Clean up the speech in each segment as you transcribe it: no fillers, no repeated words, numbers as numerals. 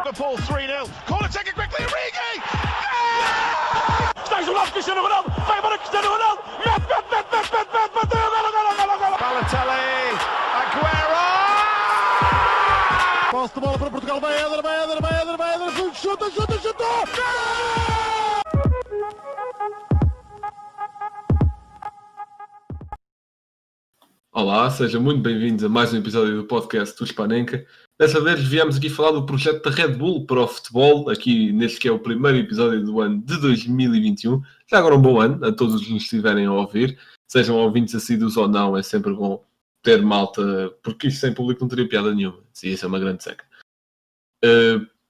Liverpool 3-0. Corner taken quickly, Origi! Está isolado Cristiano Ronaldo, vai embora Cristiano Ronaldo, bateu, golo. Balotelli, Aguero! Posse de bola para Portugal, vai Éder, chuta! Olá, sejam muito bem-vindos a mais um episódio do podcast do Hispanenka. Dessa vez viemos aqui falar do projeto da Red Bull para o futebol, aqui neste que é o primeiro episódio do ano de 2021. Já agora um bom ano a todos os que nos estiverem a ouvir, sejam ouvintes assíduos ou não, é sempre bom ter malta, porque isto sem público não teria piada nenhuma, e isso é uma grande seca.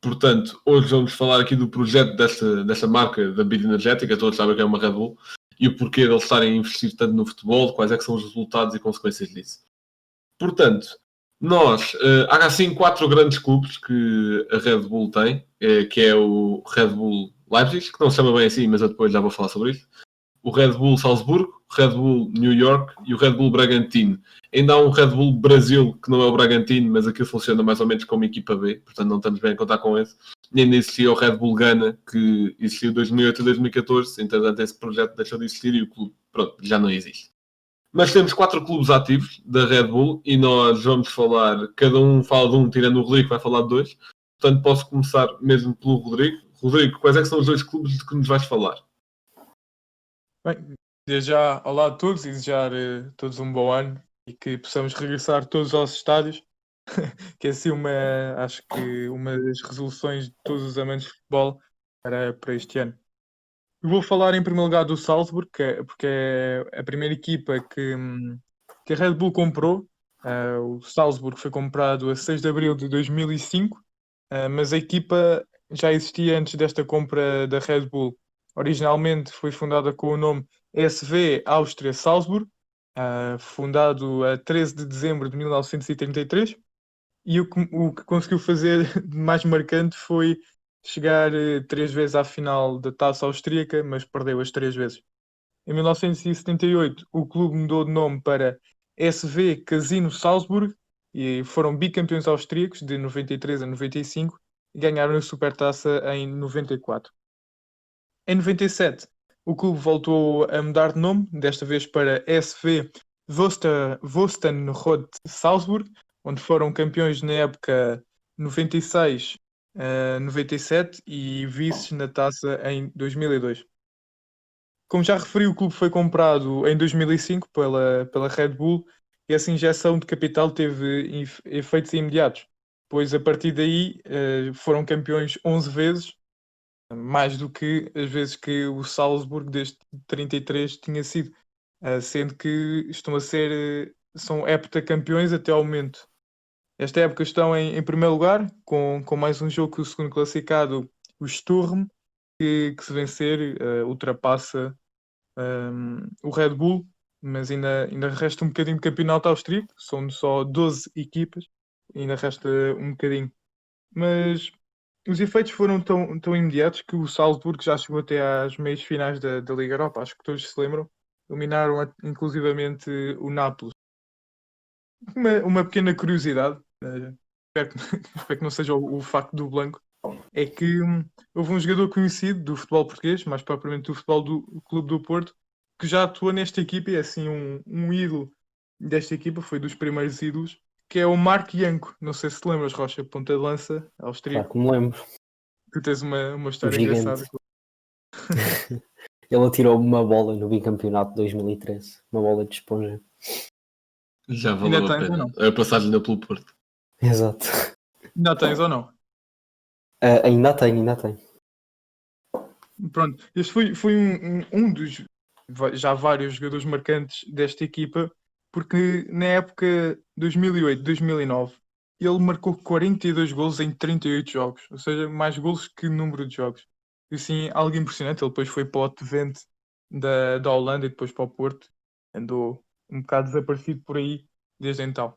Portanto, hoje vamos falar aqui do projeto desta marca da bebida energética, todos sabem que é uma Red Bull, e o porquê de eles estarem a investir tanto no futebol, quais é que são os resultados e consequências disso. Portanto, há assim 4 grandes clubes que a Red Bull tem, que é o Red Bull Leipzig, que não se chama bem assim, mas eu depois já vou falar sobre isso, o Red Bull Salzburgo, o Red Bull New York e o Red Bull Bragantino. Ainda há um Red Bull Brasil, que não é o Bragantino, mas aquilo funciona mais ou menos como equipa B, portanto não estamos bem a contar com esse. E ainda existia o Red Bull Ghana, que existiu em 2008 e 2014, entretanto esse projeto deixou de existir e o clube, pronto, já não existe. Mas temos 4 clubes ativos da Red Bull e nós vamos falar, cada um fala de um, tirando o Rodrigo, que vai falar de 2. Portanto, posso começar mesmo pelo Rodrigo. Rodrigo, quais é que são os 2 clubes de que nos vais falar? Bem, desde já, olá a todos e desejar a todos um bom ano e que possamos regressar todos aos estádios, que é assim acho que uma das resoluções de todos os amantes de futebol para este ano. Eu vou falar em primeiro lugar do Salzburg, porque é a primeira equipa que a Red Bull comprou. O Salzburg foi comprado a 6 de abril de 2005, mas a equipa já existia antes desta compra da Red Bull. Originalmente foi fundada com o nome SV Áustria Salzburg, fundado a 13 de dezembro de 1933, e o que conseguiu fazer de mais marcante foi chegar 3 vezes à final da Taça Austríaca, mas perdeu as 3 vezes. Em 1978, o clube mudou de nome para SV Casino Salzburg e foram bicampeões austríacos de 93 a 95 e ganharam a Supertaça em 94. Em 97, o clube voltou a mudar de nome, desta vez para SV Vostenrot Salzburg, onde foram campeões na época 96-97 e vices na taça em 2002. Como já referi, o clube foi comprado em 2005 pela Red Bull e essa injeção de capital teve efeitos imediatos, pois a partir daí foram campeões 11 vezes, mais do que as vezes que o Salzburg desde 33 tinha sido, sendo que são heptacampeões até ao momento. Esta época estão em primeiro lugar, com mais um jogo que o segundo classificado, o Sturm, que se vencer ultrapassa o Red Bull, mas ainda resta um bocadinho de campeonato austríaco, são só 12 equipas, ainda resta um bocadinho. Mas os efeitos foram tão imediatos que o Salzburgo já chegou até às meias finais da Liga Europa, acho que todos se lembram, eliminaram inclusivamente o Nápoles. Uma pequena curiosidade, espero que não seja o facto do Blanco, é que houve um jogador conhecido do futebol português, mais propriamente do futebol do Clube do Porto, que já atuou nesta equipa e é assim um ídolo desta equipa, foi dos primeiros ídolos, que é o Mark Janko. Não sei se te lembras, Rocha, ponta de lança, austríaco. Claro que me lembro. Tu tens uma história Gigante. engraçada. Ele atirou uma bola no bicampeonato de 2013, uma bola de esponja. Já valeu Ainda a tens ou pena. não? A passagem pelo Porto. Exato. Ainda tens ou não? Ainda tem. Pronto, este foi um dos já vários jogadores marcantes desta equipa, porque na época 2008-2009 ele marcou 42 golos em 38 jogos, ou seja, mais golos que número de jogos. E assim, algo impressionante. Ele depois foi para o Twente da Holanda e depois para o Porto. Andou um bocado desaparecido por aí desde então.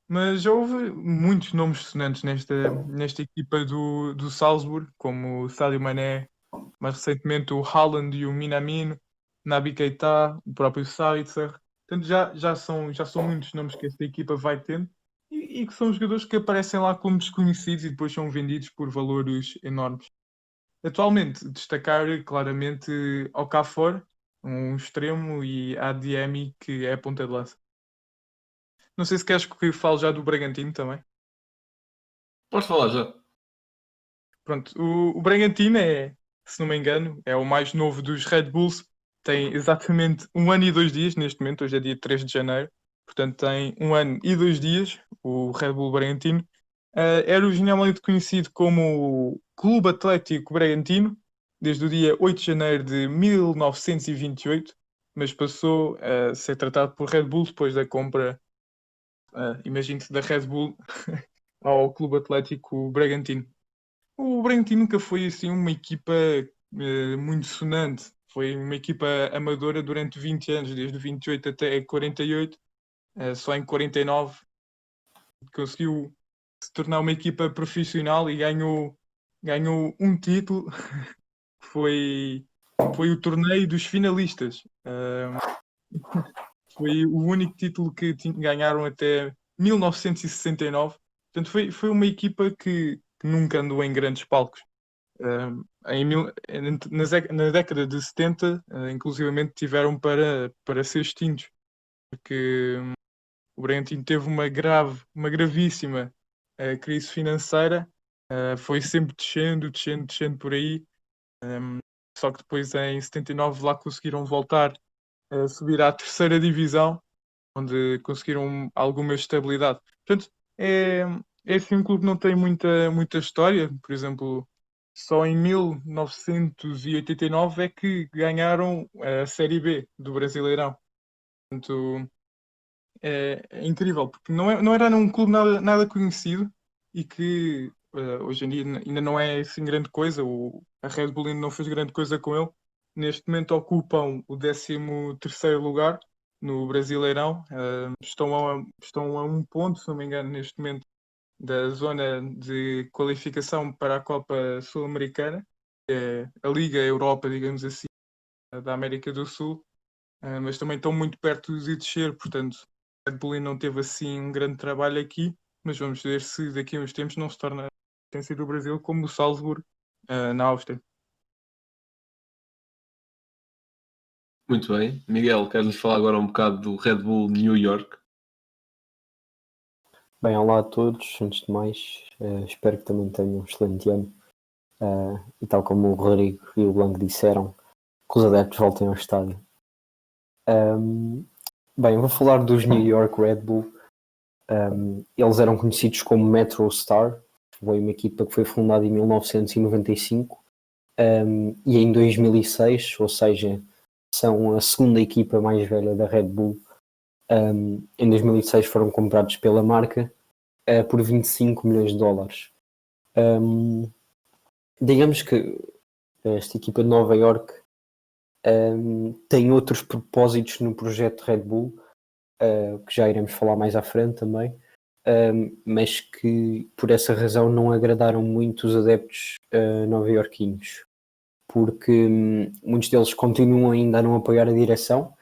Mas já houve muitos nomes sonantes nesta equipa do Salzburg, como o Sadio Mané, mais recentemente o Haaland e o Minamino, Naby Keita, o próprio Sabitzer. Portanto, já são muitos nomes que esta equipa vai tendo. E e que são jogadores que aparecem lá como desconhecidos e depois são vendidos por valores enormes. Atualmente, destacar claramente Okafor, um extremo, e Adeyemi, que é a ponta de lança. Não sei se queres que fale já do Bragantino também. Podes falar já. Pronto, o Bragantino se não me engano, é o mais novo dos Red Bulls. Tem exatamente 1 ano e 2 dias neste momento, hoje é dia 3 de janeiro. Portanto, tem 1 ano e 2 dias o Red Bull Bragantino. Era originalmente conhecido como Clube Atlético Bragantino, desde o dia 8 de janeiro de 1928, mas passou a ser tratado por Red Bull depois da compra, imagino-se, da Red Bull ao Clube Atlético Bragantino. O Bragantino nunca foi assim uma equipa muito sonante. Foi uma equipa amadora durante 20 anos, desde 28 até 48. Só em 49 conseguiu se tornar uma equipa profissional e ganhou um título. Foi o torneio dos finalistas. Foi o único título que ganharam até 1969. Portanto, foi uma equipa que nunca andou em grandes palcos. Na década de 70, inclusivamente tiveram para ser extintos, porque o Bragantino teve uma gravíssima crise financeira, foi sempre descendo por aí, só que depois em 79 lá conseguiram voltar a subir à terceira divisão, onde conseguiram alguma estabilidade. Portanto, é assim um clube que não tem muita história. Por exemplo, só em 1989 é que ganharam a Série B do Brasileirão. Portanto, é incrível, porque não era um clube nada conhecido e que hoje em dia ainda não é assim grande coisa. A Red Bull ainda não fez grande coisa com ele. Neste momento ocupam o 13º lugar no Brasileirão. Estão a 1 ponto, se não me engano, neste momento, da zona de qualificação para a Copa Sul-Americana, que é a Liga Europa, digamos assim, da América do Sul, mas também estão muito perto de descer, portanto, a Red Bull não teve assim um grande trabalho aqui, mas vamos ver se daqui a uns tempos não se torna a potência do Brasil como o Salzburg, na Áustria. Muito bem. Miguel, queres-nos falar agora um bocado do Red Bull New York? Bem, olá a todos. Antes de mais, espero que também tenham um excelente ano. E tal como o Rodrigo e o Blanco disseram, que os adeptos voltem ao estádio. Bem, vou falar dos New York Red Bull. Eles eram conhecidos como Metro Star. Foi uma equipa que foi fundada em 1995 e em 2006, ou seja, são a segunda equipa mais velha da Red Bull. Em 2006 foram comprados pela marca por 25 milhões de dólares. Digamos que esta equipa de Nova York tem outros propósitos no projeto Red Bull, que já iremos falar mais à frente também, mas que por essa razão não agradaram muito os adeptos nova-iorquinos, porque muitos deles continuam ainda a não apoiar a direção,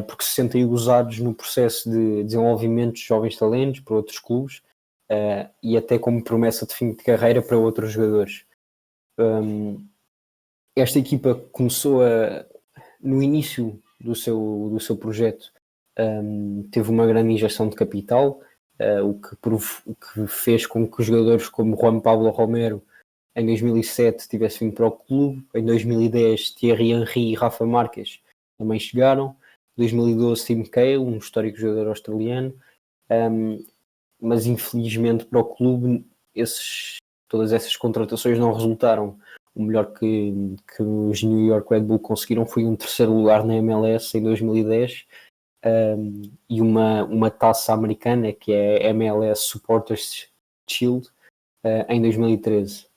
porque se sentem usados no processo de desenvolvimento de jovens talentos para outros clubes e até como promessa de fim de carreira para outros jogadores. Esta equipa começou no início do seu projeto, teve uma grande injeção de capital, o que fez com que os jogadores como Juan Pablo Romero em 2007 tivessem vindo para o clube. Em 2010 Thierry Henry e Rafa Marques também chegaram. Em 2012 Tim Cahill, um histórico jogador australiano, mas infelizmente para o clube todas essas contratações não resultaram. O melhor que os New York Red Bull conseguiram foi um 3º lugar na MLS em 2010 e uma taça americana, que é a MLS Supporters Shield, em 2013.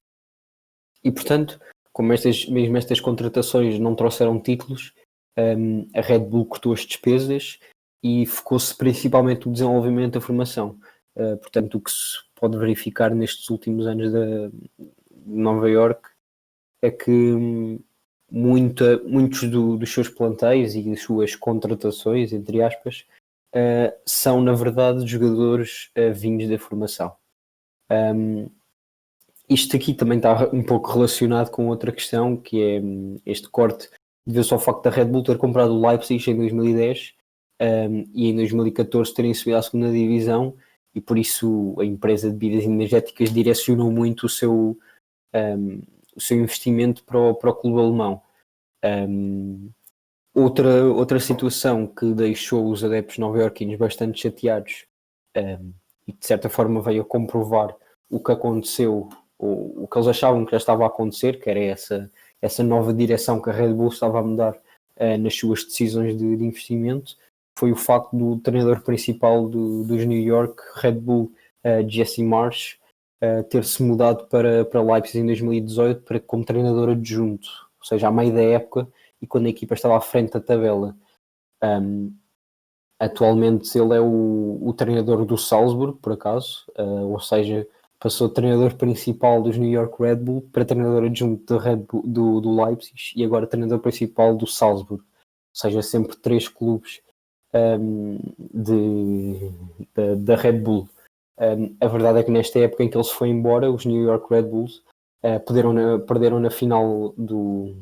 E portanto, como mesmo estas contratações não trouxeram títulos, a Red Bull cortou as despesas e focou-se principalmente no desenvolvimento da formação. Portanto, o que se pode verificar nestes últimos anos de Nova York é que muitos dos seus plantéis e das suas contratações, entre aspas, são, na verdade, jogadores vindos da formação. Isto aqui também está um pouco relacionado com outra questão, que é este corte devido-se ao facto da Red Bull ter comprado o Leipzig em 2010 e em 2014 terem subido à segunda divisão, e por isso a empresa de bebidas energéticas direcionou muito o seu investimento para o clube alemão. Outra situação que deixou os adeptos nova-iorquinos bastante chateados e de certa forma veio a comprovar o que aconteceu, o que eles achavam que já estava a acontecer, que era essa nova direção que a Red Bull estava a mudar nas suas decisões de investimento, foi o facto do treinador principal dos New York Red Bull, Jesse Marsh, ter-se mudado para Leipzig em 2018 como treinador adjunto, ou seja, a meio da época e quando a equipa estava à frente da tabela. Atualmente ele é o treinador do Salzburg, por acaso, ou seja, passou de treinador principal dos New York Red Bull para treinador adjunto do Leipzig e agora treinador principal do Salzburg, ou seja, sempre 3 clubes da Red Bull. A verdade é que nesta época em que ele se foi embora, os New York Red Bulls perderam na final do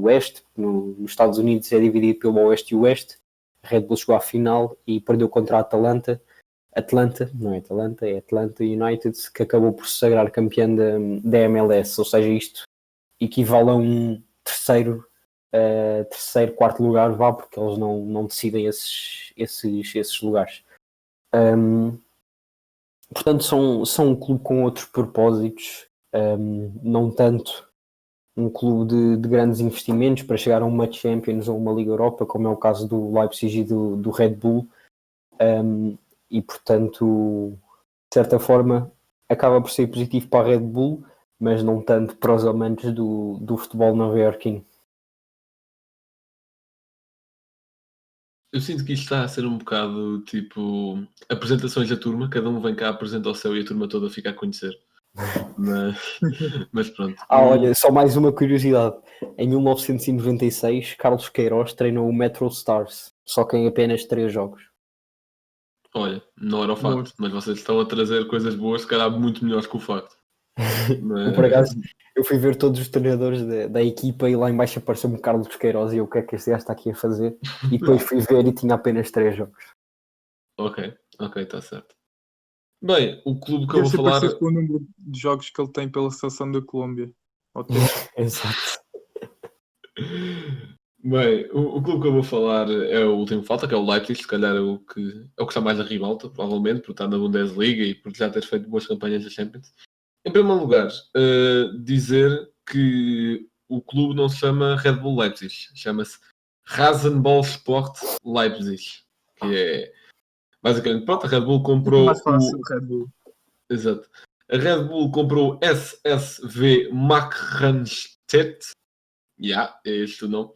Oeste. Nos Estados Unidos é dividido pelo Oeste e o Oeste. A Red Bull chegou à final e perdeu contra a Atlanta United, que acabou por se sagrar campeã da MLS, ou seja, isto equivale a um terceiro, quarto lugar, porque eles não decidem esses lugares. Portanto, são um clube com outros propósitos, não tanto um clube de grandes investimentos para chegar a uma Champions ou uma Liga Europa, como é o caso do Leipzig e do Red Bull, e portanto, de certa forma, acaba por ser positivo para a Red Bull, mas não tanto para os amantes do futebol nova-iorquino. Eu sinto que isto está a ser um bocado tipo apresentações da turma, cada um vem cá, apresenta o seu e a turma toda fica a conhecer. Mas pronto. Olha, só mais uma curiosidade. Em 1996, Carlos Queiroz treinou o Metro Stars, só que em apenas 3 jogos. Olha, não era o facto, mas vocês estão a trazer coisas boas, se calhar muito melhores que o facto. Por acaso, eu fui ver todos os treinadores da equipa e lá em baixo apareceu-me Carlos Queiroz e eu, o que é que este gajo está aqui a fazer? E depois fui ver e tinha apenas 3 jogos. Ok, está certo. Bem, o clube que Deve eu ser vou falar... parecido com o número de jogos que ele tem pela seleção da Colômbia. Exato. Bem, o clube que eu vou falar é o último que falta, que é o Leipzig, se calhar é o que está mais a ribalta, provavelmente, por estar na Bundesliga e por já ter feito boas campanhas da Champions. Em primeiro lugar, dizer que o clube não se chama Red Bull Leipzig, chama-se Rasenballsport Leipzig, que é basicamente, pronto, a Red Bull comprou Mais fácil, Red Bull. Exato. A Red Bull comprou SSV Macranstedt. É este o nome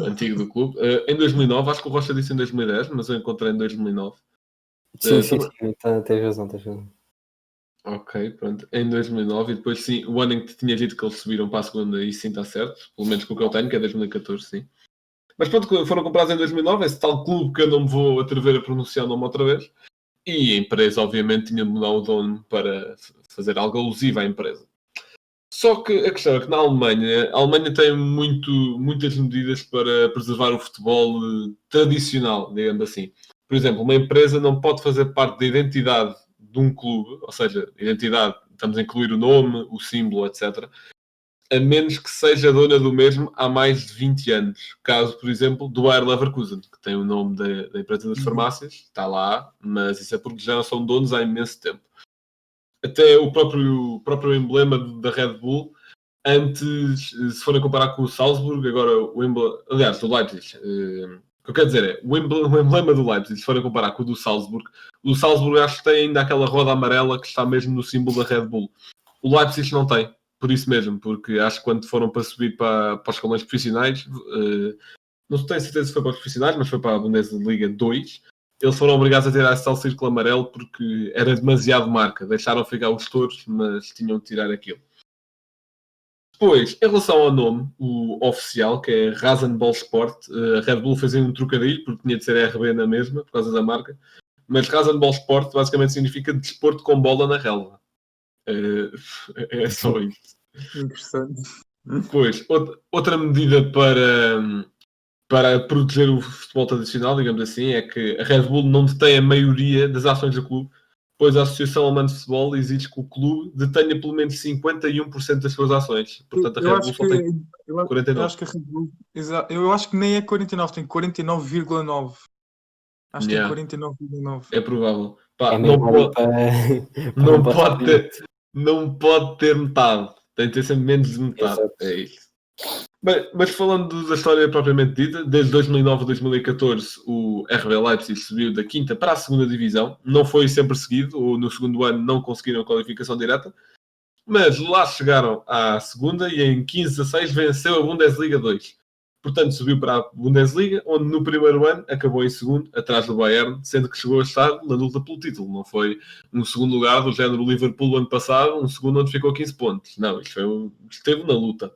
antigo do clube. Em 2009, acho que o Rocha disse em 2010, mas eu encontrei em 2009. Sim, tens razão. Ok, pronto. Em 2009, e depois sim, o ano em que te tinha dito que eles subiram para a segunda, e sim está certo. Pelo menos com o que eu tenho, que é 2014, sim. Mas pronto, foram comprados em 2009, esse tal clube que eu não me vou atrever a pronunciar o nome outra vez. E a empresa, obviamente, tinha de mudar o dono para fazer algo alusivo à empresa. Só que a questão é que na Alemanha, a Alemanha tem muitas medidas para preservar o futebol tradicional, digamos assim. Por exemplo, uma empresa não pode fazer parte da identidade de um clube, ou seja, identidade, estamos a incluir o nome, o símbolo, etc., a menos que seja dona do mesmo há mais de 20 anos. Caso, por exemplo, do Bayer Leverkusen, que tem o nome da empresa das farmácias, está lá, mas isso é porque já são donos há imenso tempo. Até o próprio emblema da Red Bull, antes, se forem comparar com o Salzburg, agora o emblema, aliás, do Leipzig, o que eu quero dizer é, o emblema do Leipzig, se forem comparar com o do Salzburg, o Salzburg acho que tem ainda aquela roda amarela que está mesmo no símbolo da Red Bull. O Leipzig não tem. Por isso mesmo, porque acho que quando foram para subir para os escalões profissionais, não tenho certeza se foi para os profissionais, mas foi para a Bundesliga 2, eles foram obrigados a tirar esse tal círculo amarelo porque era demasiado marca. Deixaram ficar os touros, mas tinham de tirar aquilo. Depois, em relação ao nome, o oficial, que é Rasenballsport, a Red Bull fez aí um trocadilho, porque tinha de ser RB na mesma, por causa da marca, mas Rasenballsport basicamente significa desporto com bola na relva. É só isso. Interessante. Depois, outra medida para proteger o futebol tradicional, digamos assim, é que a Red Bull não detém a maioria das ações do clube, pois a Associação Alemã de Futebol exige que o clube detenha pelo menos 51% das suas ações. Portanto, a Eu Red Bull acho só que tem eu 49%. acho que a Red Bull, eu acho que nem é 49, tem 49,9. Acho que tem Yeah. 49,9. É provável. Pá, É não mesmo ali pode, para não, um não pode ter metade. Tem de ter sempre menos de metade. Exato. É isso. Bem, mas falando da história propriamente dita, desde 2009 a 2014 o RB Leipzig subiu da quinta para a segunda divisão. Não foi sempre seguido, ou no segundo ano não conseguiram a qualificação direta, mas lá chegaram à segunda e em 15-16 venceu a Bundesliga 2. Portanto, subiu para a Bundesliga, onde no primeiro ano acabou em segundo, atrás do Bayern, sendo que chegou a estar na luta pelo título. Não foi um segundo lugar do género Liverpool ano passado, um segundo onde ficou 15 pontos. Não, esteve na luta.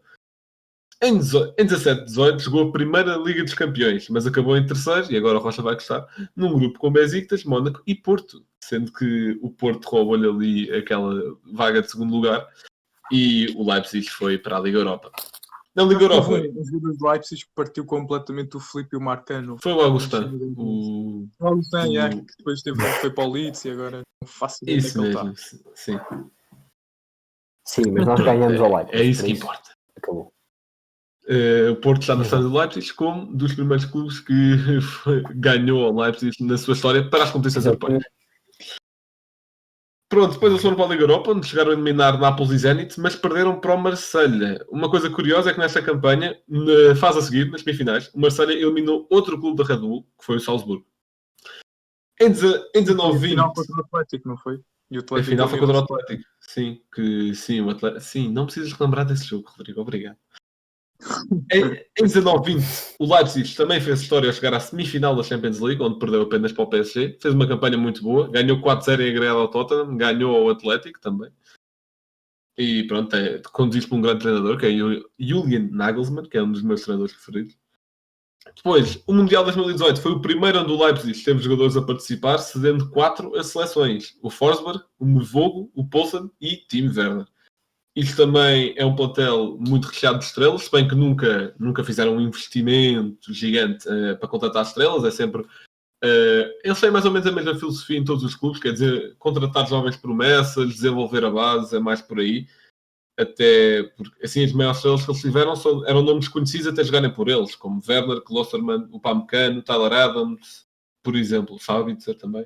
Em 17-18 jogou a primeira Liga dos Campeões, mas acabou em terceiro, e agora o Rocha vai gostar, num grupo com Besiktas, Mónaco e Porto, sendo que o Porto roubou-lhe ali aquela vaga de segundo lugar e o Leipzig foi para a Liga Europa. Na Liga Europa Houve um jogador do Leipzig que partiu completamente o Filipe e o Marcano. foi o Augustin, O Augustin, que depois foi para o Leeds e agora não faço ideia onde é isso que ele mesmo, está. sim. Sim, mas nós ganhamos ao Leipzig. É isso por que importa. Acabou. O Porto está na história do Leipzig como dos primeiros clubes que ganhou ao Leipzig na sua história para as competições europeias. Pronto, depois eles foram para a Liga Europa, onde chegaram a eliminar Nápoles e Zenit, mas perderam para o Marselha. Uma coisa curiosa é que nesta campanha, na fase a seguir, nas semifinais, o Marselha eliminou outro clube da Red Bull, que foi o Salzburgo. Em 19-20... A final contra o Atlético, não foi? E o A Atlético final foi contra o eliminou-se. Atlético. Sim, o Atlético. Sim, não precisas lembrar desse jogo, Rodrigo. Obrigado. Em 19-20, o Leipzig também fez história ao chegar à semifinal da Champions League, onde perdeu apenas para o PSG. Fez uma campanha muito boa, ganhou 4-0 em agregado ao Tottenham, ganhou ao Atlético também. E pronto, conduzido por um grande treinador, que é Julian Nagelsmann, que é um dos meus treinadores preferidos. Depois, o Mundial 2018 foi o primeiro onde o Leipzig teve jogadores a participar, cedendo 4 a seleções: o Forsberg, o Mvogo, o Poulsen e Timo Werner. Isto também é um plantel muito recheado de estrelas, se bem que nunca fizeram um investimento gigante para contratar estrelas. É sempre... eles têm mais ou menos a mesma filosofia em todos os clubes, quer dizer, contratar jovens promessas, desenvolver a base, é mais por aí. Até porque, assim, as maiores estrelas que eles tiveram eram nomes conhecidos até jogarem por eles, como Werner, Klostermann, o Pamecano, Tyler Adams, por exemplo, Sabitzer também.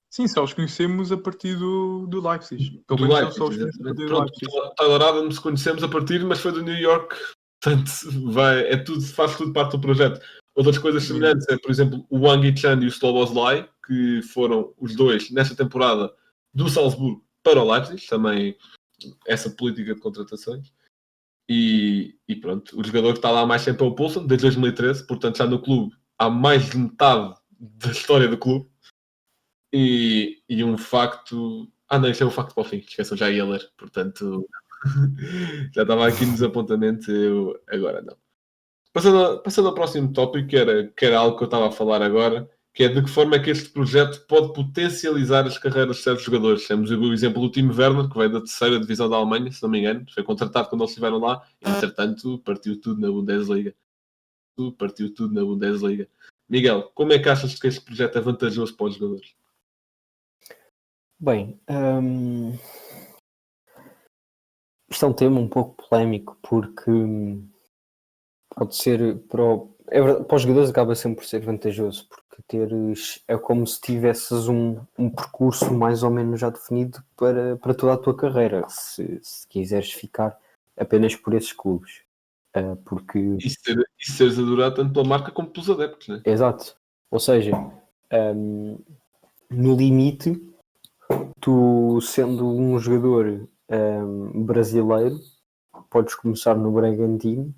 Sim, só os conhecemos a partir do Leipzig. Pelo Do menos Leipzig, só os conhecemos a partir do pronto, Leipzig. Tyler Adams conhecemos a partir, mas foi do New York, portanto faz tudo parte do projeto. Outras coisas semelhantes é, por exemplo, o Wang Yichan e o Sloboslai, que foram os dois nesta temporada do Salzburgo para o Leipzig, também essa política de contratações. E pronto, o jogador que está lá mais tempo é o Poulsen, desde 2013, portanto já no clube há mais de metade da história do clube. E um facto... não, isto é um facto para o fim, esqueçam, já ia ler, portanto já estava aqui no desapontamento, eu agora não. Passando ao próximo tópico, que era algo que eu estava a falar agora, que é de que forma é que este projeto pode potencializar as carreiras de certos jogadores. Temos o exemplo do Timo Werner, que veio da terceira divisão da Alemanha, se não me engano, foi contratado quando eles estiveram lá, e entretanto partiu tudo na Bundesliga. Miguel, como é que achas que este projeto é vantajoso para os jogadores? Bem, isto é um tema um pouco polémico, porque pode ser para os jogadores acaba sempre por ser vantajoso, porque é como se tivesses um percurso mais ou menos já definido para toda a tua carreira, se quiseres ficar apenas por esses clubes. Porque... E seres adorado tanto pela marca como pelos adeptos, né? Exato. Ou seja, no limite, tu sendo um jogador brasileiro, podes começar no Bragantino,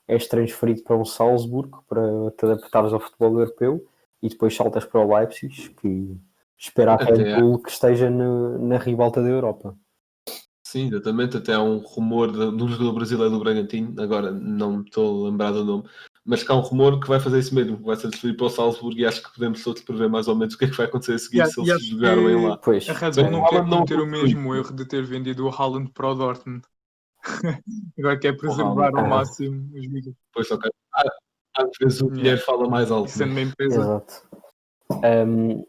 és transferido para um Salzburgo para te adaptares ao futebol europeu e depois saltas para o Leipzig, que espera a Red Bull que esteja na ribalta da Europa. Sim, exatamente. Até há um rumor de um jogador brasileiro do Bragantino, agora não me estou a lembrar do nome, mas que há um rumor que vai fazer isso mesmo, que vai ser transferido para o Salzburgo e acho que podemos todos prever mais ou menos o que é que vai acontecer a seguir se E eles acho jogar bem lá. Pois, a Red Bem, Bull não o quer Haaland não cometer o aconteceu mesmo isso. erro de ter vendido o Haaland para o Dortmund. Agora quer preservar Haaland, ao ah, máximo os jogadores. pois ok. Às vezes o dinheiro Yeah. fala mais alto. E sendo uma empresa. exato. Um,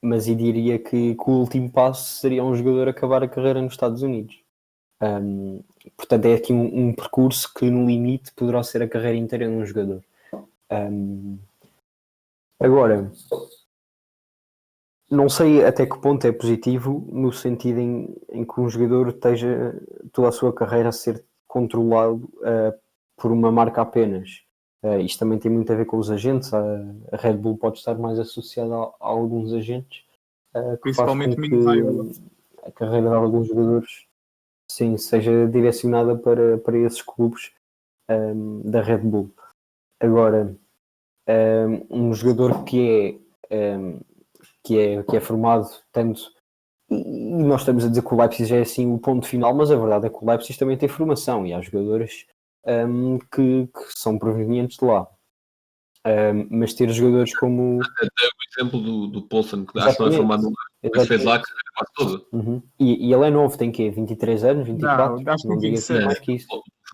mas eu diria que o último passo seria um jogador acabar a carreira nos Estados Unidos. Um, portanto, é aqui um percurso que no limite poderá ser a carreira inteira de um jogador. Um, agora, não sei até que ponto é positivo no sentido em que um jogador esteja toda a sua carreira a ser controlado por uma marca apenas. Isto também tem muito a ver com os agentes. A Red Bull pode estar mais associada a alguns agentes, que faz com Principalmente que Mino Raiola. a carreira de alguns jogadores sim, seja direcionada para esses clubes da Red Bull. Agora, um jogador que é formado tanto, e nós estamos a dizer que o Leipzig é assim o ponto final, mas a verdade é que o Leipzig também tem formação e há jogadores que são provenientes de lá. Mas ter jogadores como. Até o exemplo do Poulsen, que acho que não é Exatamente, formado no mas fez lá a exatamente. carreira quase toda. Uhum. E ele é novo, tem quê? 23 anos, 24? Não, acho que Não tem diria que tem 27. mais que isso.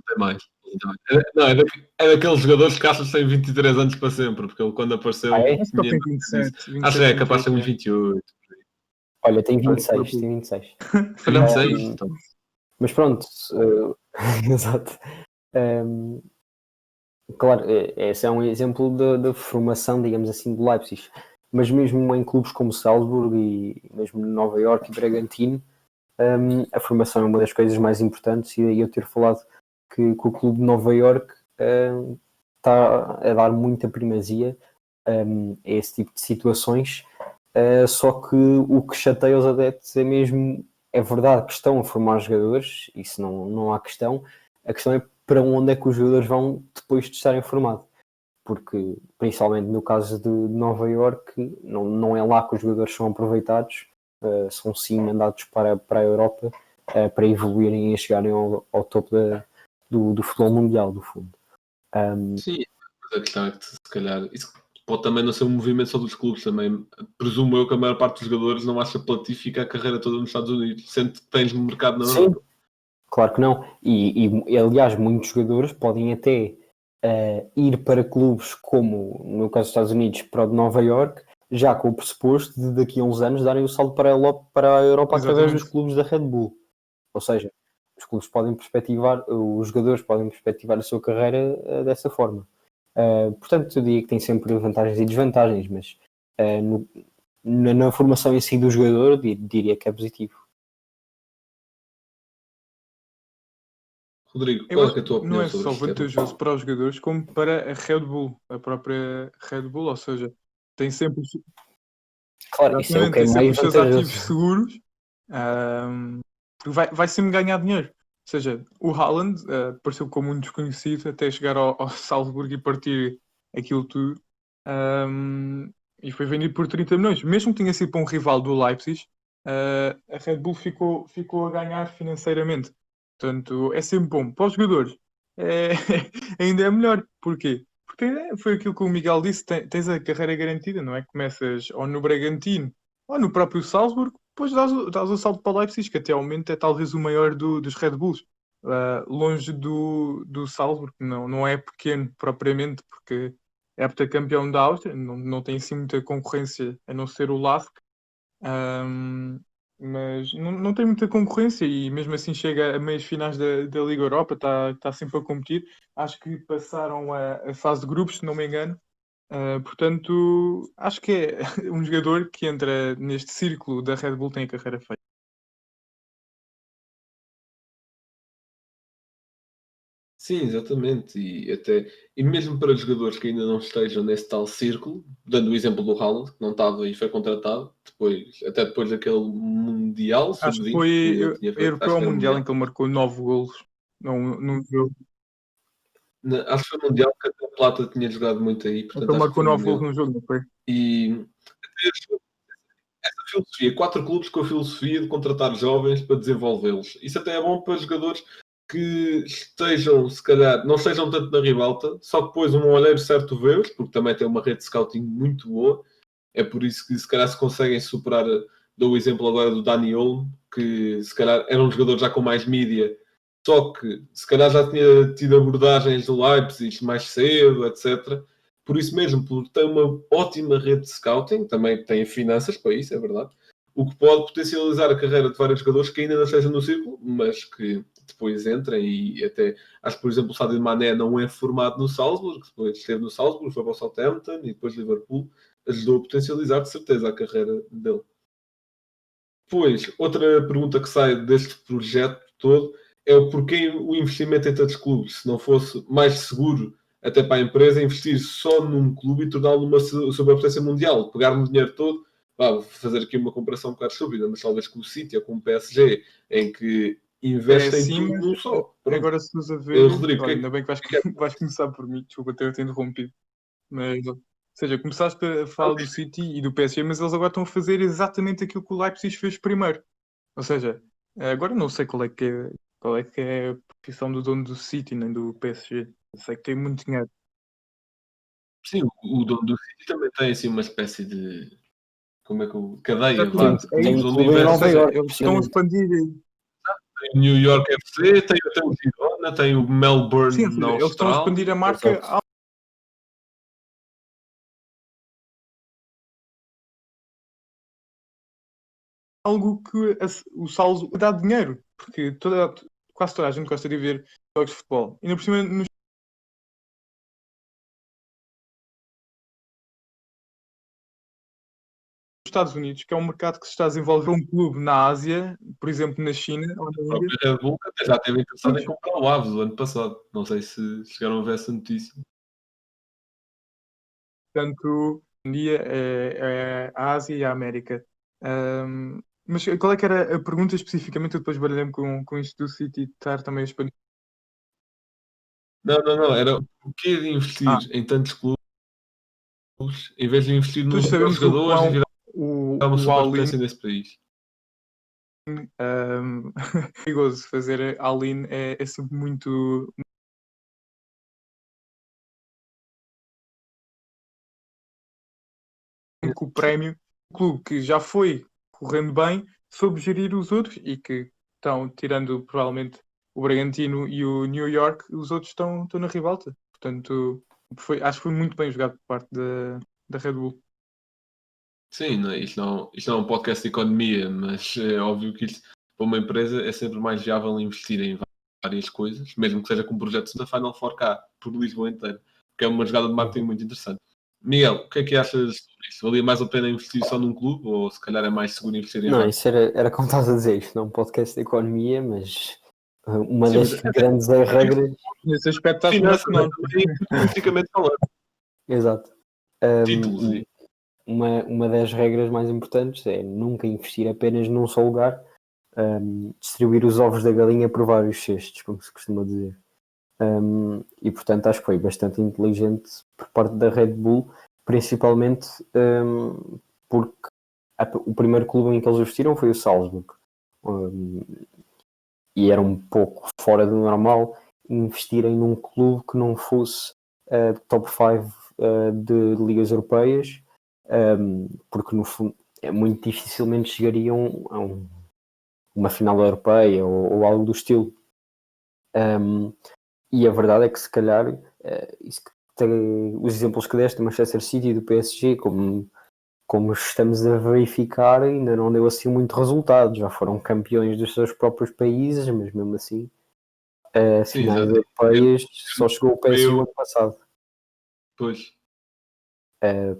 Tem mais. Não, é daqueles jogadores que achas que têm 23 anos para sempre, porque ele quando apareceu Ah, é? Acho que ele tinha. tem 27. Acho que 27, é capaz de ter uns 28. 28. Olha, tem Olha, 26, tem 26. 26? Então, Mas pronto, exato. Um, claro, esse é um exemplo da formação, digamos assim, do Leipzig. Mas mesmo em clubes como Salzburgo e mesmo Nova Iorque e Bragantino, a formação é uma das coisas mais importantes e daí eu ter falado que o clube de Nova Iorque está a dar muita primazia a esse tipo de situações. Só que o que chateia os adeptos é mesmo, é verdade que estão a formar jogadores, isso não há questão. A questão é para onde é que os jogadores vão depois de estarem formados. Porque, principalmente no caso de Nova Iorque, não é lá que os jogadores são aproveitados, são sim mandados para a Europa para evoluírem e chegarem ao topo do futebol mundial, do fundo. sim, mas a questão é que se calhar isso pode também não ser um movimento só dos clubes também. Presumo eu que a maior parte dos jogadores não acha platífica a carreira toda nos Estados Unidos, sendo que tens no mercado na Sim, Europa. claro que não. E aliás, muitos jogadores podem até ir para clubes como, no caso dos Estados Unidos, para o de Nova Iorque, já com o pressuposto de daqui a uns anos darem o salto para a Europa através dos Exatamente. clubes da Red Bull. Ou seja, os clubes podem perspectivar, os jogadores podem perspectivar a sua carreira dessa forma. Portanto, eu diria que tem sempre vantagens e desvantagens, mas na formação em si do jogador, diria que é positivo. Rodrigo, Eu qual é, acho que é a tua que não opinião é sobre só este tema? vantajoso para os jogadores, como para a Red Bull, a própria Red Bull, ou seja, tem sempre, Claro, isso é o exatamente, que é tem sempre mais os seus ativos vantajoso. seguros, vai sempre ganhar dinheiro. Ou seja, o Haaland apareceu como um desconhecido até chegar ao Salzburgo e partir aquilo tudo. E foi vendido por 30 milhões. Mesmo que tenha sido para um rival do Leipzig, a Red Bull ficou a ganhar financeiramente. Portanto, é sempre bom. Para os jogadores, é, ainda é melhor. Porquê? Porque foi aquilo que o Miguel disse: tens a carreira garantida, não é? Começas ou no Bragantino ou no próprio Salzburgo, depois dás o salto para o Leipzig, que até ao momento é talvez o maior dos Red Bulls. Longe do Salzburgo, não é pequeno propriamente, porque é heptacampeão da Áustria, não tem assim muita concorrência a não ser o LASK, mas não tem muita concorrência e mesmo assim chega a meias finais da Liga Europa, está sempre a competir. Acho que passaram a fase de grupos, se não me engano. Portanto, acho que é um jogador que entra neste círculo da Red Bull, tem a carreira feita. Sim, exatamente. E mesmo para jogadores que ainda não estejam nesse tal círculo, dando o exemplo do Haaland, que não estava e foi contratado, até depois daquele Mundial Acho que Sub-20 foi que ele tinha feito, europeu acho ao que era Mundial em Mundial. que ele marcou 9 golos num jogo. Acho que foi Mundial que a Plata tinha jogado muito aí, Em que portanto ele acho que marcou foi 9 golos Mundial. num jogo, não foi? E essa filosofia, 4 clubes com a filosofia de contratar jovens para desenvolvê-los. Isso até é bom para jogadores que estejam, se calhar, não estejam tanto na ribalta, só que depois um olheiro certo vê-os, porque também tem uma rede de scouting muito boa. É por isso que se calhar se conseguem superar. Dou o exemplo agora do Dani Olmo, que se calhar era um jogador já com mais mídia, só que se calhar já tinha tido abordagens do Leipzig mais cedo, etc. Por isso mesmo, por ter uma ótima rede de scouting, também tem finanças para isso, é verdade, o que pode potencializar a carreira de vários jogadores que ainda não estejam no círculo, mas que depois entrem e até, acho que por exemplo o Sadio Mané não é formado no Salzburg, depois esteve no Salzburg, foi para o Southampton e depois Liverpool, ajudou a potencializar de certeza a carreira dele. Depois, outra pergunta que sai deste projeto todo é o porquê o investimento em tantos clubes, se não fosse mais seguro até para a empresa investir só num clube e torná-lo uma superpotência mundial, pegar no dinheiro todo, vou fazer aqui uma comparação um bocado estúpida, mas talvez com o City ou com o PSG, em que investem sim, tudo mas num só. Pronto. agora se nos a ver, Rodrigo, olha, ainda bem que vais começar por mim, desculpa ter-te interrompido. Mas, ou seja, começaste a falar do City e do PSG, mas eles agora estão a fazer exatamente aquilo que o Leipzig fez primeiro. Ou seja, agora não sei qual é que é a profissão do dono do City nem do PSG. Eu sei que tem muito dinheiro. Sim, o dono do City também tem assim uma espécie de cadeia, Exatamente, vá, é Tem isso. um clube em Ou Nova seja, Iorque, eles estão a expandir. tem o New York FC, tem o Girona, tem o Melbourne Sim, ou seja, na eles estão a Austrália. expandir a marca Exato. algo que o Salzburg dá dinheiro, porque quase toda a gente gosta de ver jogos de futebol. E ainda por cima, nos Estados Unidos, que é um mercado que se está a desenvolver um clube na Ásia, por exemplo, na China ou A na Índia. própria Red Bull até já teve interessado em comprar o Aves o ano passado. Não sei se chegaram a ver essa notícia. Portanto, um dia é a Ásia e a América. Mas qual é que era a pergunta especificamente? Eu depois baralhei-me com isto do City estar também a expandir. Não. Era o que de investir em tantos clubes em vez de investir Todos nos melhores sabemos o jogadores e quão virar uma o all-in superpotência nesse país. perigoso fazer all-in é sempre muito com o prémio. O clube que já foi correndo bem soube gerir os outros e que estão, tirando provavelmente o Bragantino e o New York, os outros estão na ribalta. Portanto, acho que foi muito bem jogado por parte da Red Bull. Sim, isto não é um podcast de economia, mas é óbvio que isto, para uma empresa, é sempre mais viável investir em várias coisas, mesmo que seja com projetos da Final 4K, por Lisboa inteiro, porque é uma jogada de marketing muito interessante. Miguel, o que é que achas sobre isso? Valia mais a pena investir só num clube ou se calhar é mais seguro investir em Não, vários? isso era como estás a dizer, isto não é um podcast de economia, mas uma Sim, das mas grandes regras. Nesse aspecto, acho Finanças, que não. politicamente falando, Exato. títulos e Uma das regras mais importantes é nunca investir apenas num só lugar, distribuir os ovos da galinha por vários cestos, como se costuma dizer. E portanto acho que foi bastante inteligente por parte da Red Bull, principalmente porque o primeiro clube em que eles investiram foi o Salzburg, e era um pouco fora do normal investirem num clube que não fosse top 5 de ligas europeias, porque no fundo muito dificilmente chegariam a uma final europeia ou algo do estilo. E a verdade é que se calhar os exemplos que deste do Manchester City e do PSG, como estamos a verificar, ainda não deu assim muito resultado. Já foram campeões dos seus próprios países, mas mesmo assim finais europeias só chegou o PSG o ano passado. Pois.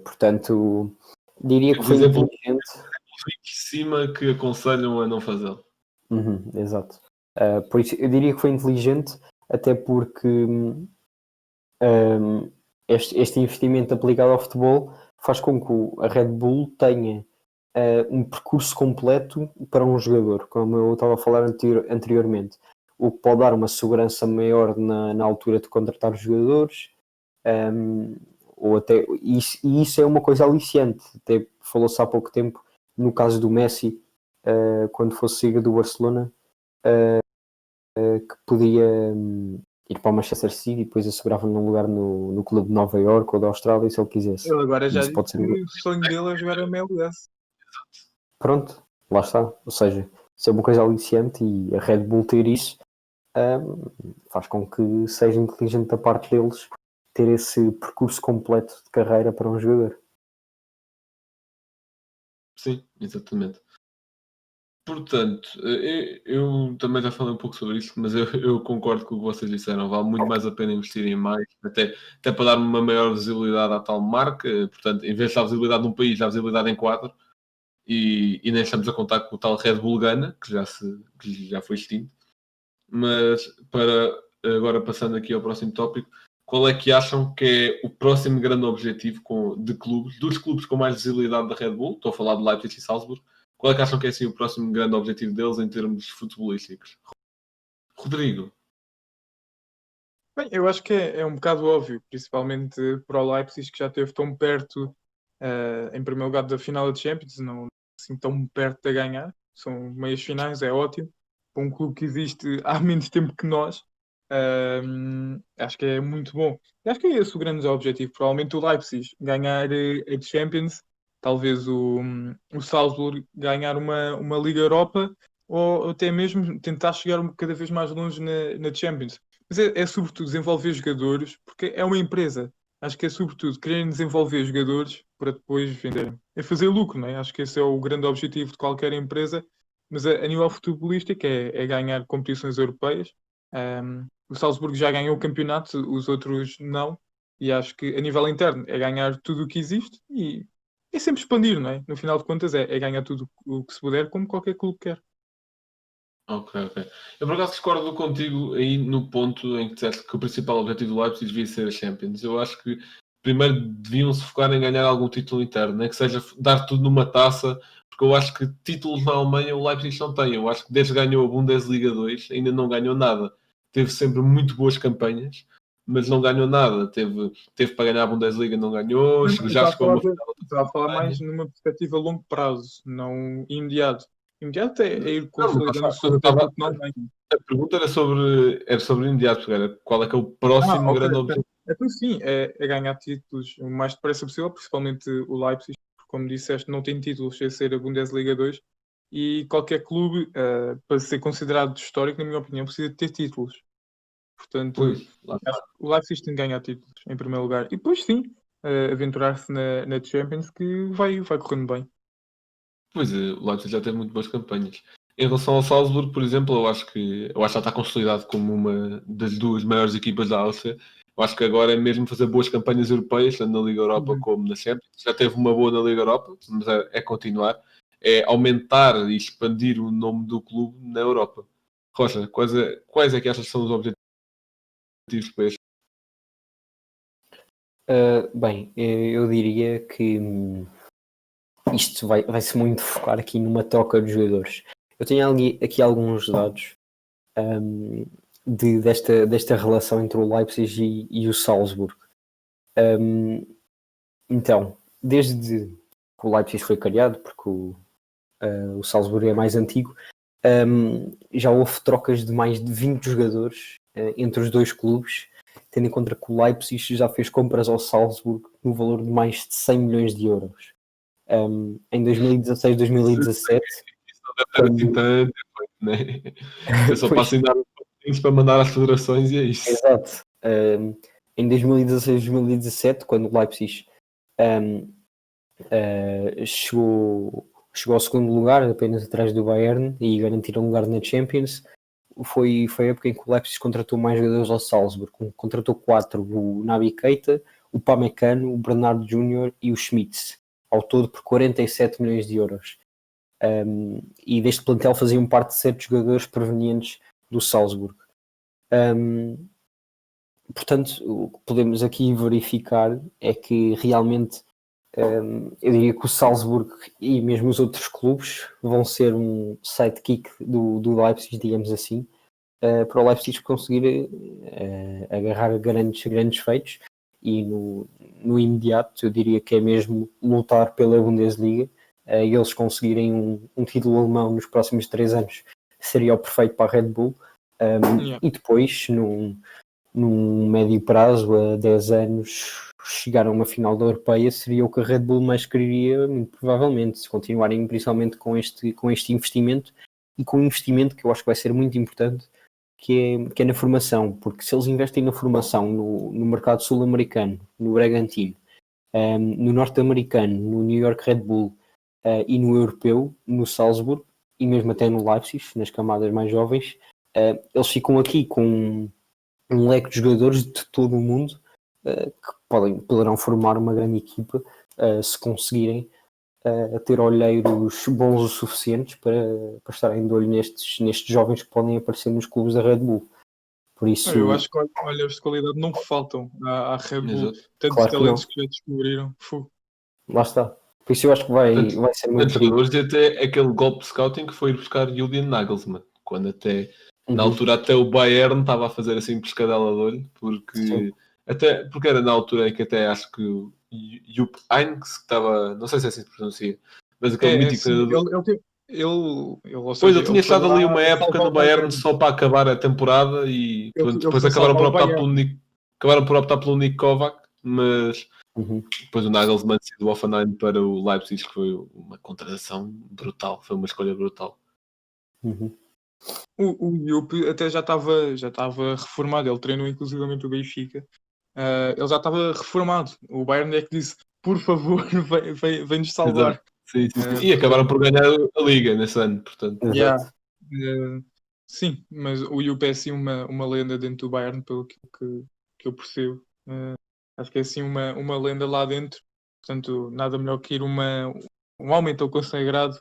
Portanto, diria que Por foi exemplo, inteligente. de cima que aconselham a não fazê-lo. Exato. Por isso, eu diria que foi inteligente, até porque este investimento aplicado ao futebol faz com que a Red Bull tenha um percurso completo para um jogador, como eu estava a falar anteriormente, o que pode dar uma segurança maior na altura de contratar os jogadores, ou até, e isso é uma coisa aliciante. Até falou-se há pouco tempo no caso do Messi, quando fosse sair do Barcelona, que podia ir para o Manchester City e depois assegurava-lhe um lugar no clube de Nova Iorque ou da Austrália, se ele quisesse. Ele agora já Isso disse pode ser. que o sonho dele é jogar a MLS. Pronto, lá está. Ou seja, se é uma coisa aliciante e a Red Bull ter isso, faz com que seja inteligente da parte deles ter esse percurso completo de carreira para um jogador. Sim, exatamente. Portanto, eu também já falei um pouco sobre isso, mas eu concordo com o que vocês disseram. Vale muito mais a pena investir em mais, até para dar uma maior visibilidade à tal marca. Portanto, em vez de dar visibilidade num país, dá visibilidade em 4. E nem estamos a contar com o tal Red Bull Ghana, que já foi extinto. Mas, agora passando aqui ao próximo tópico, qual é que acham que é o próximo grande objetivo de clubes, dos clubes com mais visibilidade da Red Bull? Estou a falar de Leipzig e Salzburgo. Qual é que acham que é assim, o próximo grande objetivo deles em termos futebolísticos? Rodrigo. Bem, eu acho que é um bocado óbvio, principalmente para o Leipzig, que já esteve tão perto, em primeiro lugar, da final da Champions, não assim tão perto de ganhar. São meias finais, é ótimo. Para um clube que existe há menos tempo que nós, acho que é muito bom. E acho que é esse o grande objetivo. Provavelmente o Leipzig ganhar a Champions, talvez o Salzburg ganhar uma Liga Europa, ou até mesmo tentar chegar cada vez mais longe na Champions. Mas é sobretudo desenvolver jogadores, porque é uma empresa. Acho que é sobretudo quererem desenvolver jogadores para depois venderem. É fazer lucro, não é? Acho que esse é o grande objetivo de qualquer empresa. Mas a nível futebolístico é ganhar competições europeias. O Salzburgo já ganhou o campeonato, os outros não. E acho que a nível interno é ganhar tudo o que existe e é sempre expandir, não é? No final de contas é ganhar tudo o que se puder, como qualquer clube quer. Ok. Eu por acaso discordo contigo aí no ponto em que disseste que o principal objetivo do Leipzig devia ser a Champions. Eu acho que primeiro deviam se focar em ganhar algum título interno, nem que seja dar tudo numa taça, porque eu acho que títulos na Alemanha o Leipzig não tem. Eu acho que desde que ganhou a Bundesliga 2 ainda não ganhou nada. Teve sempre muito boas campanhas, mas não ganhou nada. Teve para ganhar a Bundesliga, não ganhou, já chegou a uma final. Estava a falar mais numa perspectiva a longo prazo, não imediato. Imediato é ir Não, mas consolidando o seu eu estava- que não ganha. a pergunta era sobre o imediato, porque era qual é que é o próximo grande objetivo. Então sim, é ganhar títulos o mais depressa possível, principalmente o Leipzig, porque como disseste, não tem títulos sem ser a Bundesliga 2 e qualquer clube, para ser considerado histórico, na minha opinião, precisa de ter títulos. Portanto, Pois, lá está. acho que o Leipzig tem que ganhar títulos, em primeiro lugar. E depois sim, aventurar-se na Champions, que vai correndo bem. Pois é, o Leipzig já teve muito boas campanhas. Em relação ao Salzburgo, por exemplo, eu acho que já está consolidado como uma das duas maiores equipas da Áustria. Eu acho que agora é mesmo fazer boas campanhas europeias, tanto na Liga Europa como na Champions. Já teve uma boa na Liga Europa, mas é continuar. É aumentar e expandir o nome do clube na Europa. Rocha, quais é que achas que são os objetivos para este? Bem, eu diria que isto vai-se muito focar aqui numa troca de jogadores. Eu tenho aqui alguns dados desta relação entre o Leipzig e o Salzburgo. Então, desde que o Leipzig foi criado, porque o Salzburgo é mais antigo, já houve trocas de mais de 20 jogadores entre os dois clubes, tendo em conta que o Leipzig já fez compras ao Salzburgo no valor de mais de 100 milhões de euros. Em 2016, 2017... Isso não deve ter assim tanto, né? Eu só passo ainda para mandar às federações e é isso. Exato. Em 2016, 2017, quando o Leipzig chegou ao segundo lugar, apenas atrás do Bayern, e garantiram um lugar na Champions, foi a época em que o Leipzig contratou mais jogadores ao Salzburgo. Contratou 4, o Naby Keita, o Pamecano, o Bernardo Júnior e o Schmitz, ao todo por 47 milhões de euros. E deste plantel faziam parte de 7 jogadores provenientes do Salzburgo. Portanto, o que podemos aqui verificar é que realmente eu diria que o Salzburgo e mesmo os outros clubes vão ser um sidekick do Leipzig, digamos assim, para o Leipzig conseguir agarrar grandes feitos. E no imediato eu diria que é mesmo lutar pela Bundesliga, e eles conseguirem um título alemão nos próximos 3 anos seria o perfeito para a Red Bull. E depois, num médio prazo, a 10 anos, chegar a uma final da Europeia seria o que a Red Bull mais quereria, muito provavelmente, se continuarem principalmente com este investimento, e com um investimento que eu acho que vai ser muito importante, que é na formação, porque se eles investem na formação no mercado sul-americano, no Bragantino, no norte-americano, no New York Red Bull, e no europeu, no Salzburg, e mesmo até no Leipzig, nas camadas mais jovens, eles ficam aqui com um leque de jogadores de todo o mundo que poderão formar uma grande equipa se conseguirem ter olheiros bons o suficientes para estarem de olho nestes jovens que podem aparecer nos clubes da Red Bull. Por isso, Eu acho que olheiros de qualidade não faltam à Red Bull. Exato. Tantos Claro que talentos que já descobriram. lá está. Por isso eu acho que vai ser muito Tantos jogadores, e até aquele golpe de scouting que foi ir buscar Julian Nagelsmann, quando até na altura até o Bayern estava a fazer assim pescadela de olho, porque era na altura em que até acho que o Jupp Heynckes, que estava, não sei se é assim que se pronuncia, mas aquele mítico treinador. Ou Pois, seja, ele tinha estado ali uma época no Bayern só para acabar a temporada e depois acabaram por optar pelo Nick Kovac, mas depois o Nagelsmann saiu do Hoffenheim para o Leipzig, que foi uma contratação brutal, foi uma escolha brutal. O Jupp até já estava reformado, ele treinou inclusivamente o Benfica. Ele já estava reformado. O Bayern é que disse: por favor, vem-nos salvar. Sim. E acabaram por ganhar a Liga nesse ano, portanto. Sim, mas o Jupp é assim uma lenda dentro do Bayern, pelo que eu percebo. Acho que é assim uma lenda lá dentro. Portanto, nada melhor que ir um homem tão consagrado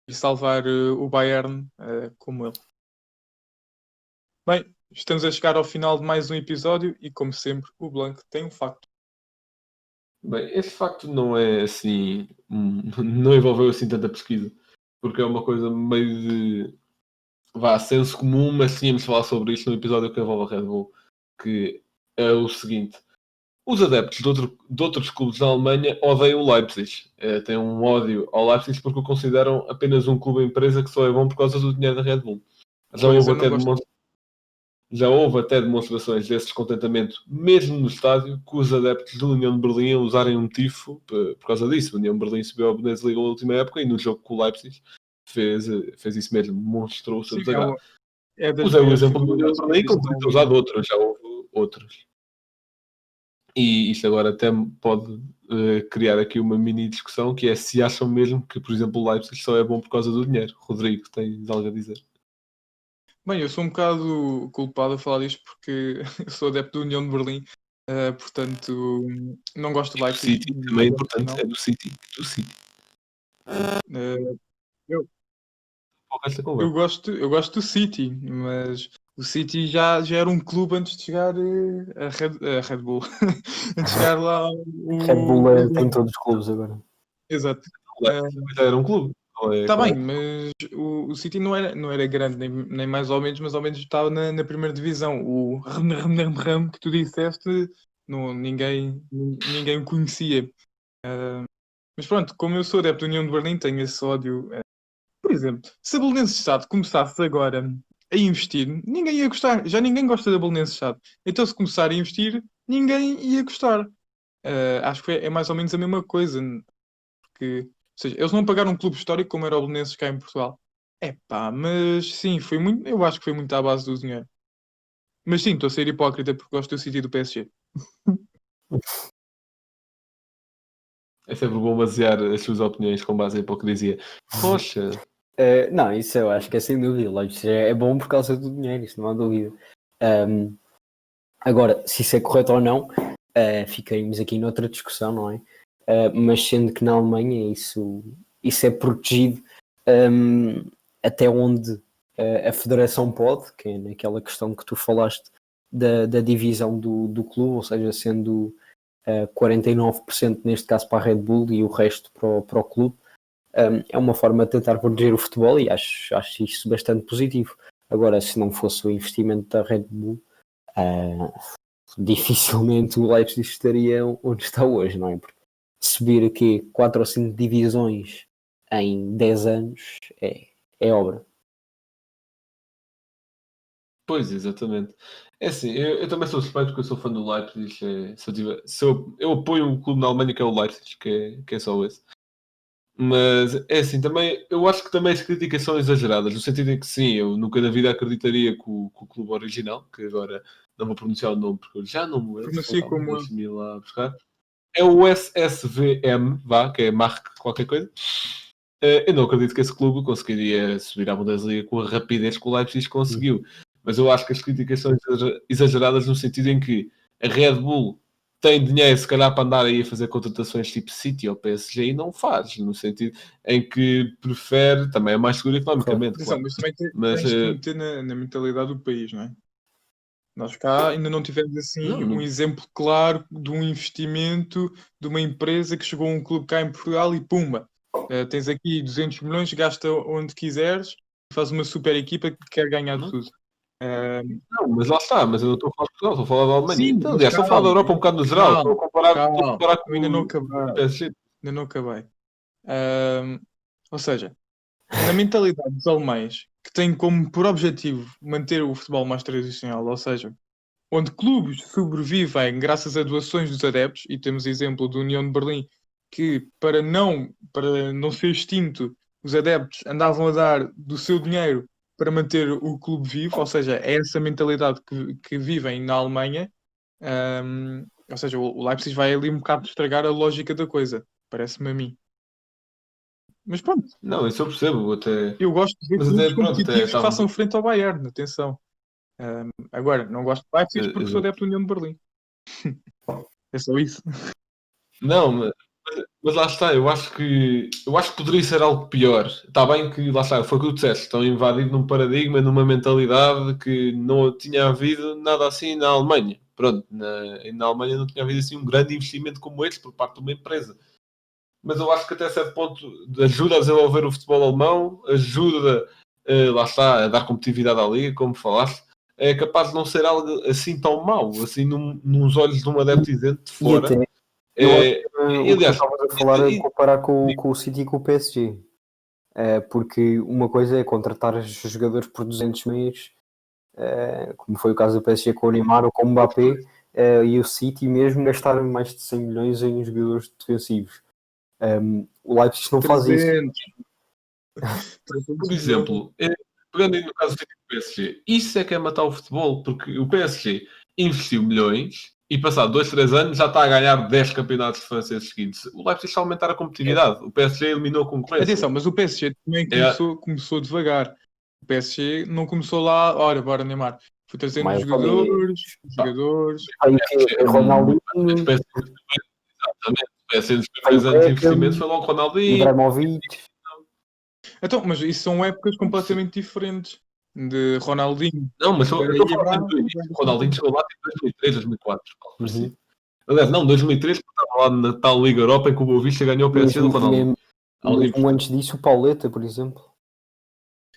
e salvar o Bayern como ele. Bem, estamos a chegar ao final de mais um episódio e, como sempre, o Blanco tem um facto. Bem, esse facto não é assim, não envolveu assim tanta pesquisa, porque é uma coisa meio de senso comum, mas tínhamos de falar sobre isto no episódio que envolve a Red Bull, que é o seguinte: os adeptos de outros clubes da Alemanha odeiam o Leipzig, têm um ódio ao Leipzig porque o consideram apenas um clube-empresa que só é bom por causa do dinheiro da Red Bull. Já houve até demonstrações desse descontentamento, mesmo no estádio, com os adeptos da União de Berlim a usarem um tifo por causa disso. A União de Berlim subiu à Bundesliga na última época e no jogo com o Leipzig fez isso mesmo, mostrou o seu desagrado. Usei o exemplo do União de Berlim, como podia ter usado outros, já houve outros. E isto agora até pode criar aqui uma mini discussão, que é se acham mesmo que, por exemplo, o Leipzig só é bom por causa do dinheiro. Rodrigo, tens algo a dizer? Bem, eu sou um bocado culpado a falar disto porque eu sou adepto da União de Berlim, portanto não gosto do Leipzig. City também é importante, é do City. Eu gosto do City, mas o City já era um clube antes de chegar a Red Bull. Antes de chegar lá Red Bull tem todos os clubes agora. Exato. Já era um clube. Está bem, mas o City não era grande, nem mais ou menos, mas ao menos estava na primeira divisão. O Ram que tu disseste, ninguém o conhecia. Mas pronto, como eu sou adepto da União de Berlim, tenho esse ódio. Por exemplo, se a Belenenses começasse agora a investir, ninguém ia gostar. Já ninguém gosta da Belenenses. Então, se começar a investir, ninguém ia gostar. Acho que é mais ou menos a mesma coisa. Porque, ou seja, eles não pagaram um clube histórico como era o Belenenses cá em Portugal. Mas sim, eu acho que foi muito à base do dinheiro. Mas sim, estou a ser hipócrita porque gosto do City e do PSG. É sempre bom basear as suas opiniões com base em hipocrisia. Poxa! Não, isso eu acho que é sem dúvida. Leipzig é bom por causa do dinheiro, isso não há dúvida. Agora, se isso é correto ou não, ficaríamos aqui noutra discussão, não é? Mas sendo que na Alemanha isso é protegido até onde a federação pode, que é naquela questão que tu falaste da divisão do clube, ou seja, sendo 49% neste caso para a Red Bull e o resto para o clube. É uma forma de tentar proteger o futebol e acho isso bastante positivo. Agora, se não fosse o investimento da Red Bull, dificilmente o Leipzig estaria onde está hoje, não é? Porque subir aqui 4 ou 5 divisões em 10 anos é obra. Pois, exatamente. É assim, eu também sou suspeito porque eu sou fã do Leipzig. Eu apoio um clube na Alemanha que é o Leipzig, que é só esse. Mas é assim, também, eu acho que também as críticas são exageradas, no sentido em que sim, eu nunca na vida acreditaria que o clube original, que agora não vou pronunciar o nome porque eu já não me lembro, Pronuncia como- deixa-me ir lá buscar. É o SSVM, que é Mark qualquer coisa. Eu não acredito que esse clube conseguiria subir à Bundesliga com a rapidez que o Leipzig conseguiu. Mas eu acho que as críticas são exageradas no sentido em que a Red Bull tem dinheiro, se calhar, para andar aí a fazer contratações tipo City ou PSG e não faz, no sentido em que prefere, também é mais seguro economicamente, Atenção, claro. mas também Mas, tens que meter na mentalidade do país, não é? Nós cá ainda não tivemos assim Não. um exemplo claro de um investimento de uma empresa que chegou a um clube cá em Portugal e pumba, tens aqui 200 milhões, gasta onde quiseres, faz uma super equipa que quer ganhar Não. tudo. Não, mas lá está, mas eu não estou a falar de Portugal, estou a falar da Alemanha. Sim, Então, mas aliás, estou a falar da Europa um bocado no geral, estou a comparar com eu ainda não o acabei. PSG. Ainda não acabei. Ou seja, na mentalidade dos alemães, que têm como por objetivo manter o futebol mais tradicional, ou seja, onde clubes sobrevivem graças a doações dos adeptos, e temos o exemplo do União de Berlim, que para não ser extinto, os adeptos andavam a dar do seu dinheiro para manter o clube vivo, ou seja, é essa mentalidade que vivem na Alemanha. Ou seja, o Leipzig vai ali um bocado estragar a lógica da coisa, parece-me a mim. Mas pronto, Não, isso eu percebo, até. eu gosto de ver Mas clubes até, pronto, até competitivos que estava. façam frente ao Bayern, atenção. Agora, não gosto de Leipzig porque sou Exato. adepto da União de Berlim. É só isso. Não, mas lá está, eu acho que poderia ser algo pior. Está bem que lá está, foi o que tu disseste, estão invadidos num paradigma, numa mentalidade que não tinha havido nada assim na Alemanha. Pronto, na Alemanha não tinha havido assim um grande investimento como este por parte de uma empresa. Mas eu acho que até certo ponto ajuda a desenvolver o futebol alemão, ajuda, lá está, a dar competitividade à liga, como falaste. É capaz de não ser algo assim tão mau, assim nos olhos de um adepto isento de E fora. até eu acho que E, o que tu aliás, estavas a falar é comparar com o City e com o PSG. Porque uma coisa é contratar os jogadores por 200 milhões, como foi o caso do PSG com o Neymar ou com o Mbappé, e o City mesmo gastar mais de 100 milhões em jogadores defensivos. O Leipzig não faz isso. 300 por exemplo, pegando aí no caso do PSG, isso é que é matar o futebol, porque o PSG investiu milhões e passado 2, 3 anos já está a ganhar 10 campeonatos franceses seguidos. O Leipzig está a aumentar a competitividade. O PSG eliminou a concorrência. Atenção, mas o PSG também começou devagar. O PSG não começou lá, ora, bora Neymar. Foi trazendo Mais jogadores. Aí que Ronaldinho, Exatamente. O PSG nos primeiros anos de investimento foi logo Ronaldinho. Ibrahimovic. Então, mas isso são épocas completamente diferentes. De Ronaldinho. Não, mas eu estou a falar Ibra, do início. O Ronaldinho chegou lá em 2003, 2004. Uhum. Aliás, não, 2003, porque estava lá na tal Liga Europa em que o Boa Vista ganhou o PSG do Ronaldinho. Mesmo antes disso, o Pauleta, por exemplo.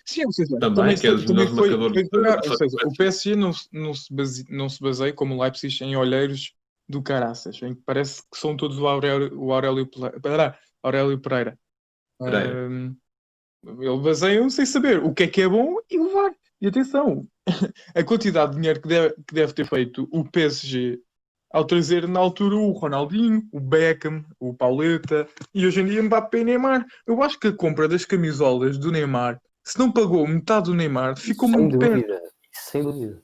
Sim, ou seja, Também, que é dos melhores foi marcadores devagar. da Ou seja, o PSG não se baseia, como o Leipzig, em olheiros do caraças, em que parece que são todos o Aurélio Pereira. Ele baseia sem saber o que é bom e levar. E atenção, a quantidade de dinheiro que deve ter feito o PSG ao trazer na altura o Ronaldinho, o Beckham, o Pauleta e hoje em dia Mbappé e Neymar. Eu acho que a compra das camisolas do Neymar, se não pagou metade do Neymar, ficou muito perto. Sem dúvida.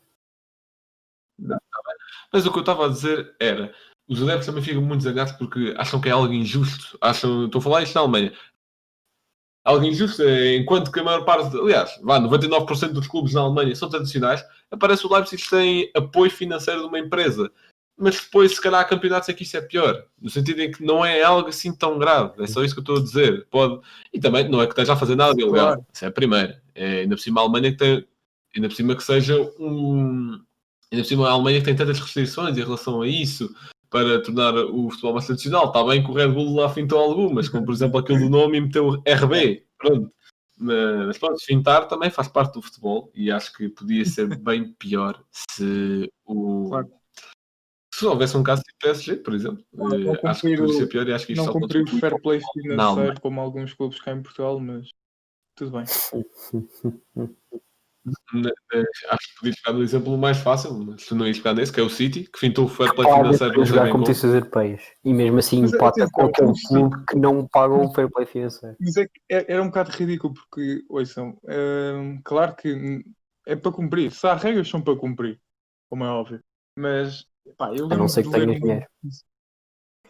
Mas o que eu estava a dizer era, os adeptos também ficam muito zangados porque acham que é algo injusto. Estou a falar isto na Alemanha. Algo injusto, enquanto que a maior parte, aliás, 99% dos clubes na Alemanha são tradicionais, aparece o Leipzig tem apoio financeiro de uma empresa. Mas depois, se calhar, há campeonatos em que isso é pior. No sentido em que não é algo assim tão grave. É só isso que eu estou a dizer. E também não é que esteja a fazer nada de ilegal. Claro. Isso é a primeira. Ainda por cima a Alemanha que tem... Ainda por cima que seja Ainda por cima a Alemanha que tem tantas restrições em relação a isso para tornar o futebol mais tradicional. Está bem que o Red Bull lá fintou algumas, como por exemplo aquele do nome e meteu RB. Pronto. Mas pronto, fintar também faz parte do futebol e acho que podia ser bem pior se o... Claro. Se houvesse um caso de PSG, por exemplo, acho que poderia ser pior e acho que isto Não só pode cumpriu o ser fair play na Alemanha. financeiro como alguns clubes cá em Portugal, mas tudo bem. Acho que podia ficar no exemplo mais fácil, mas tu não ias ficar nesse, que é o City, que fintou o fair play Paga financeiro, para não sei jogar bem como. competições europeias. E mesmo assim Mas, empata atenção, com aquele o City- clube que não paga o fair play financeiro. Mas é que era um bocado ridículo, porque, ouçam, claro que é para cumprir. Se há regras, são para cumprir, como é óbvio. Mas, pá, eu A não lembro ser de que ler tenhas uma dinheiro.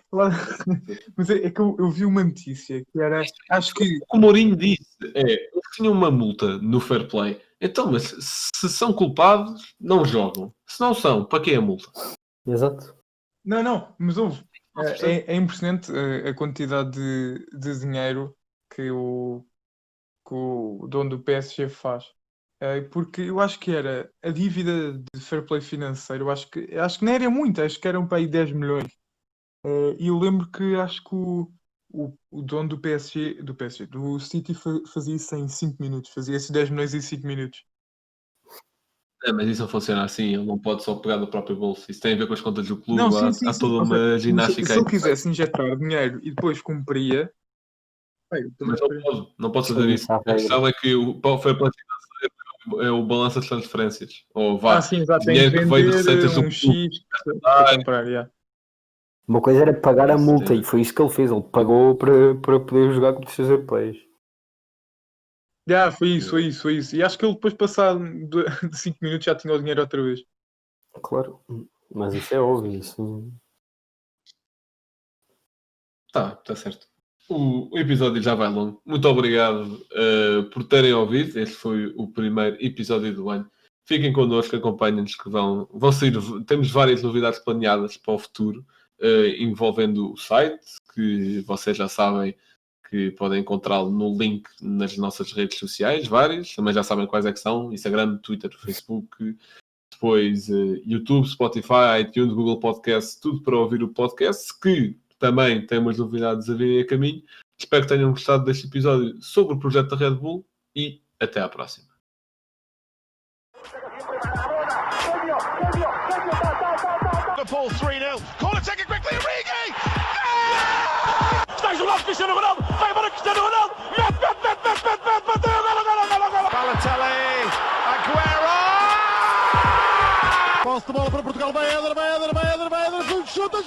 Claro. Mas é que eu vi uma notícia que era, acho que, O que o Mourinho disse eles tinham uma multa no fair play. Então, mas se são culpados, não jogam. Se não são, para que a multa? Exato. não, mas houve. Não sei. É impressionante a quantidade de dinheiro que que o dono do PSG faz. Porque eu acho que era a dívida de fair play financeiro, eu acho que não era muito, acho que eram para aí 10 milhões. E eu lembro que acho que o dono do do City fazia isso em 5 minutos, fazia esses 10 milhões em 5 minutos. Mas isso não funciona assim, ele não pode só pegar do próprio bolso. Isso tem a ver com as contas do clube, Não, sim, há sim. toda Ou seja, uma ginástica se aí. ele quisesse injetar dinheiro e depois cumpria, eu Mas também não pode fazer Sim, isso. isso há A questão é que o fair play financeiro é o balanço das transferências. Ou vá, sim, exato, tem dinheiro que que veio de vender receitas do um clube. X para comprar, já. Uma coisa era pagar a Isso multa tem- e foi isso que ele fez. Ele pagou para poder jogar competições europeias. Foi isso. E acho que ele depois, passado de 5 minutos, já tinha o dinheiro outra vez. Claro. Mas isso é óbvio. Isso... Tá certo. O episódio já vai longo. Muito obrigado por terem ouvido. Este foi o primeiro episódio do ano. Fiquem connosco, acompanhem-nos que vão sair. Temos várias novidades planeadas para o futuro, envolvendo o site, que vocês já sabem que podem encontrá-lo no link nas nossas redes sociais, várias. Também já sabem quais é que são: Instagram, Twitter, Facebook, depois YouTube, Spotify, iTunes, Google Podcast, tudo para ouvir o podcast, que também tem umas novidades a vir a caminho. Espero que tenham gostado deste episódio sobre o projeto da Red Bull e até à próxima. Liverpool 3-0. Corner taken quickly, Origi! Está isolado Cristiano Ronaldo. Vai embora Cristiano Ronaldo. Mete. Bateu. Golo. Balotelli, Aguero! Posse de bola para Portugal. Vai Éder. Chuta.